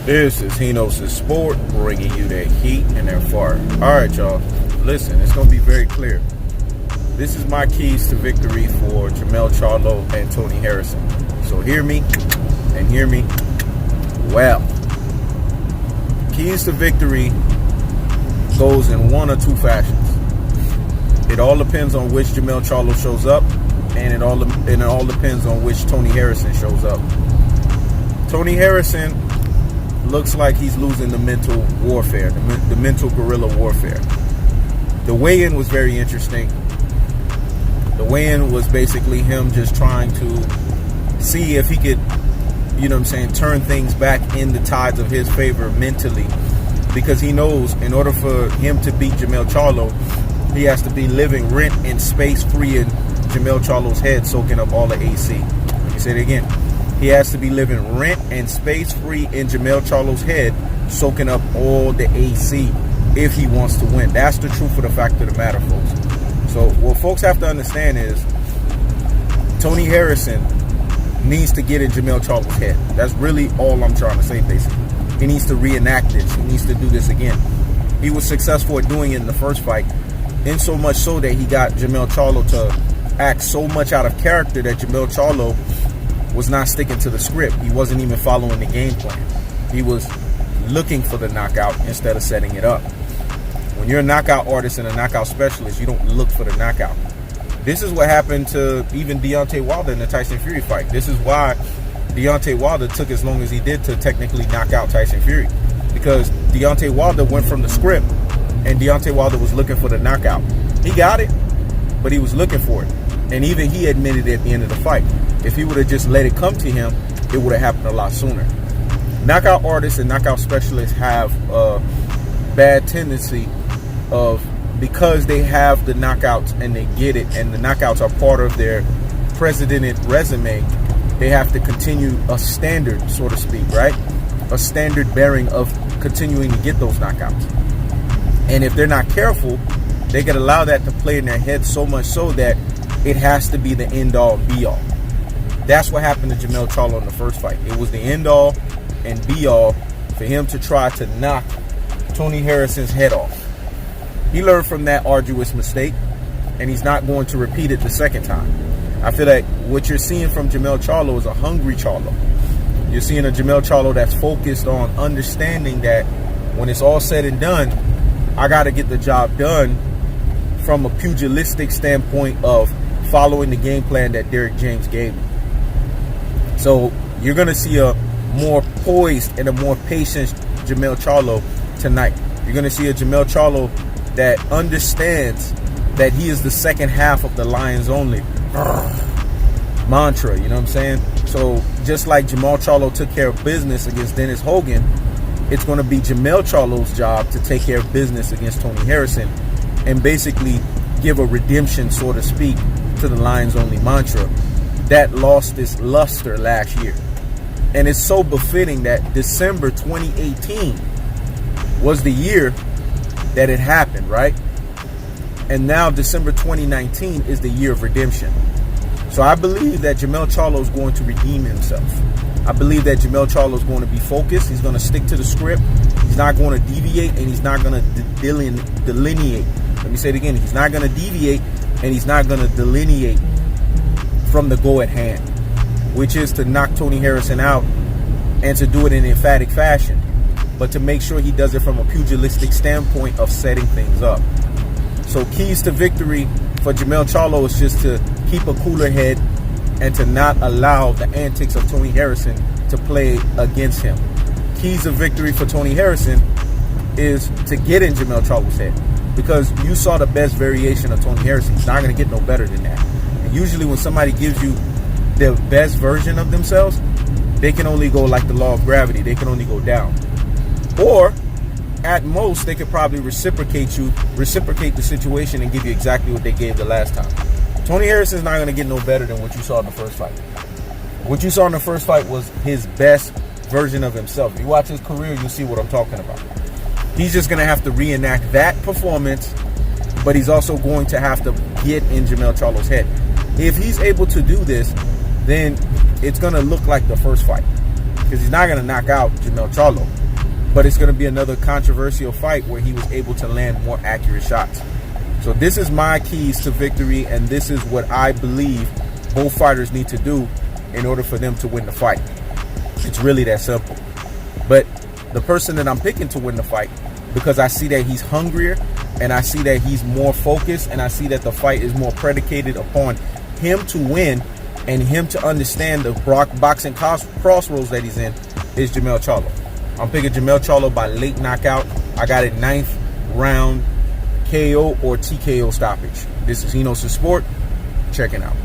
This is Henos' Sport, bringing you that heat and that fire. All right, y'all. Listen, it's going to be very clear. This is my keys to victory for Jermell Charlo and Tony Harrison. So hear me and hear me well. Keys to victory goes in one or two fashions. It all depends on which Jermell Charlo shows up, and it all depends on which Tony Harrison shows up. Tony Harrison looks like he's losing the mental warfare, the mental guerrilla warfare. The weigh-in was very interesting. The weigh-in was basically him just trying to see if he could, turn things back in the tides of his favor mentally. Because he knows in order for him to beat Jermell Charlo, he has to be living rent and space free in Jermell Charlo's head, soaking up all the AC. Let me say it again. He has to be living rent and space free in Jermell Charlo's head, soaking up all the AC if he wants to win. That's the truth of the fact of the matter, folks. So what folks have to understand is Tony Harrison needs to get in Jermell Charlo's head. That's really all I'm trying to say, basically. He needs to reenact this. He needs to do this again. He was successful at doing it in the first fight, in so much so that he got Jermell Charlo to act so much out of character that Jermell Charlo was not sticking to the script. He wasn't even following the game plan. He was looking for the knockout instead of setting it up. When you're a knockout artist and a knockout specialist, you don't look for the knockout. This is what happened to even Deontay Wilder in the Tyson Fury fight. This is why Deontay Wilder took as long as he did to technically knock out Tyson Fury. Because Deontay Wilder went from the script and Deontay Wilder was looking for the knockout. He got it, but he was looking for it. And even he admitted at the end of the fight, if he would have just let it come to him, it would have happened a lot sooner. Knockout artists and knockout specialists have a bad tendency of, because they have the knockouts and they get it, and the knockouts are part of their precedented resume, they have to continue a standard, so to speak, right? A standard bearing of continuing to get those knockouts. And if they're not careful, they can allow that to play in their head so much so that it has to be the end-all, be-all. That's what happened to Jermell Charlo in the first fight. It was the end-all and be-all for him to try to knock Tony Harrison's head off. He learned from that arduous mistake, and he's not going to repeat it the second time. I feel like what you're seeing from Jermell Charlo is a hungry Charlo. You're seeing a Jermell Charlo that's focused on understanding that when it's all said and done, I got to get the job done from a pugilistic standpoint of following the game plan that Derrick James gave me. So you're going to see a more poised and a more patient Jermell Charlo tonight. You're going to see a Jermell Charlo that understands that he is the second half of the Lions Only mantra, you know what I'm saying? So just like Jermell Charlo took care of business against Dennis Hogan, it's going to be Jermell Charlo's job to take care of business against Tony Harrison and basically give a redemption, so to speak, to the Lions Only mantra that lost its luster last year. And it's so befitting that December 2018 was the year that it happened, right? And now December 2019 is the year of redemption. So I believe that Jermell Charlo is going to redeem himself. I believe that Jermell Charlo is going to be focused. He's going to stick to the script. He's not going to deviate, and he's not going to delineate. Let me say it again. He's not going to deviate, and he's not going to delineate from the goal at hand, which is to knock Tony Harrison out and to do it in an emphatic fashion, but to make sure he does it from a pugilistic standpoint of setting things up. So keys to victory for Jermell Charlo is just to keep a cooler head and to not allow the antics of Tony Harrison to play against him. Keys of victory for Tony Harrison is to get in Jermell Charlo's head, because you saw the best variation of Tony Harrison. He's not going to get no better than that. And usually when somebody gives you the best version of themselves, they can only go like the law of gravity. They can only go down. Or at most, they could probably reciprocate the situation and give you exactly what they gave the last time. Tony Harrison's not going to get no better than what you saw in the first fight. What you saw in the first fight was his best version of himself. If you watch his career, you'll see what I'm talking about. He's just going to have to reenact that performance, but he's also going to have to get in Jermell Charlo's head. If he's able to do this, then it's going to look like the first fight. because he's not going to knock out Jermell Charlo. But it's going to be another controversial fight where he was able to land more accurate shots. So this is my keys to victory, and this is what I believe both fighters need to do in order for them to win the fight. It's really that simple. But the person that I'm picking to win the fight, because I see that he's hungrier, and I see that he's more focused, and I see that the fight is more predicated upon him to win and him to understand the boxing crossroads that he's in, is Jermell Charlo. I'm picking Jermell Charlo by late knockout. I got it 9th round KO or TKO stoppage. This is Enos in Sport. Checking out.